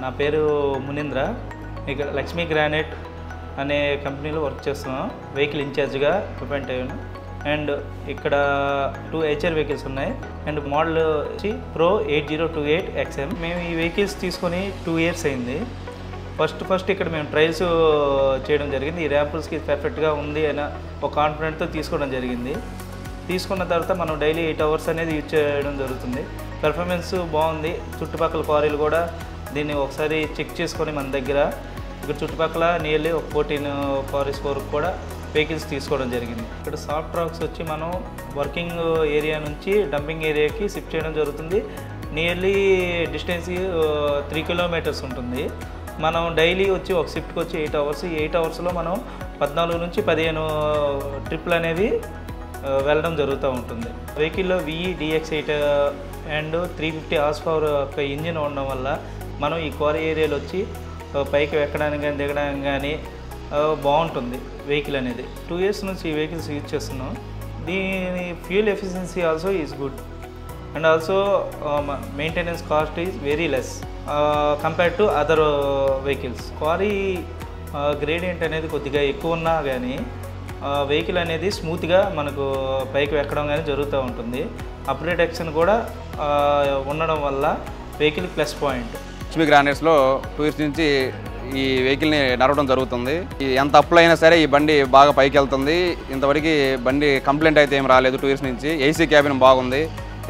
నా పేరు మునీంద్ర. ఇక్కడ లక్ష్మీ గ్రానైట్ అనే కంపెనీలో వర్క్ చేస్తున్నాం. వెహికల్ ఇన్ఛార్జ్గా అపాయింట్ అయ్యాను. అండ్ ఇక్కడ 2 HR వెహికల్స్ ఉన్నాయి. అండ్ మోడల్ వచ్చి Pro 8028 XM. మేము ఈ వెహికల్స్ తీసుకొని 2 years అయింది. ఫస్ట్ ఇక్కడ మేము ట్రయల్స్ చేయడం జరిగింది. ఈ ర్యాంపుల్స్కి పర్ఫెక్ట్గా ఉంది అన్న ఒక కాన్ఫిడెంట్తో తీసుకోవడం జరిగింది. తీసుకున్న తర్వాత మనం డైలీ 8 hours అనేది యూజ్ చేయడం జరుగుతుంది. పెర్ఫార్మెన్స్ బాగుంది. చుట్టుపక్కల క్వారీలు కూడా దీన్ని ఒకసారి చెక్ చేసుకొని మన దగ్గర ఇక్కడ చుట్టుపక్కల నియర్లీ ఒక 14 క్వారీస్ వరకు కూడా వెహికల్స్ తీసుకోవడం జరిగింది. ఇక్కడ సాఫ్ట్ ట్రాక్స్ వచ్చి మనం వర్కింగ్ ఏరియా నుంచి డంపింగ్ ఏరియాకి షిఫ్ట్ చేయడం జరుగుతుంది. నియర్లీ డిస్టెన్స్ 3 kilometers ఉంటుంది. మనం డైలీ వచ్చి ఒక షిఫ్ట్కి వచ్చి 8 hours. 8 hoursలో మనం 14 నుంచి 15 ట్రిప్లు అనేవి వెళ్ళడం జరుగుతూ ఉంటుంది. వెహికల్లో VE DX8 అండ్ 350 horsepower యొక్క ఇంజిన్ ఉండడం వల్ల మనం ఈ క్వారీ ఏరియాలో వచ్చి పైకి ఎక్కడానికి కానీ దిగడానికి కానీ బాగుంటుంది వెహికల్ అనేది. 2 years నుంచి ఈ వెహికల్స్ యూజ్ చేస్తున్నాం. దీని fuel efficiency also is good and also maintenance cost is very less compare to other vehicles. Quarry gradient అనేది కొద్దిగా ఎక్కువ ఉన్నా కానీ వెహికల్ అనేది స్మూత్గా మనకు పైకి ఎక్కడం కానీ జరుగుతూ ఉంటుంది. అప్గ్రేడ్ యాక్షన్ కూడా ఉండడం వల్ల వెహికల్ ప్లస్ పాయింట్. లక్ష్మీ గ్రానైట్స్లో 2 years నుంచి ఈ వెహికల్ని నడవడం జరుగుతుంది. ఎంత అప్పులు అయినా సరే ఈ బండి బాగా పైకి వెళ్తుంది. ఇంతవరకు బండి కంప్లైంట్ అయితే ఏం రాలేదు. 2 years నుంచి AC క్యాబిన్ బాగుంది.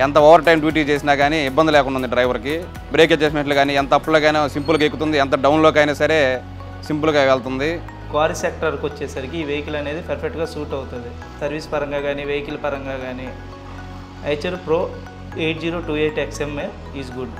ఎంత ఓవర్ టైం డ్యూటీ చేసినా కానీ ఇబ్బంది లేకుండా ఉంది డ్రైవర్కి. బ్రేక్ అడ్జస్ట్మెంట్లు కానీ ఎంత అప్పులకైనా సింపుల్గా ఎక్కుతుంది, ఎంత డౌన్లోకి అయినా సరే సింపుల్గా వెళ్తుంది. క్వారీ సెక్టర్కి వచ్చేసరికి ఈ వెహికల్ అనేది పర్ఫెక్ట్గా సూట్ అవుతుంది. సర్వీస్ పరంగా కానీ వెహికల్ పరంగా కానీ HR Pro 8028 XM is good.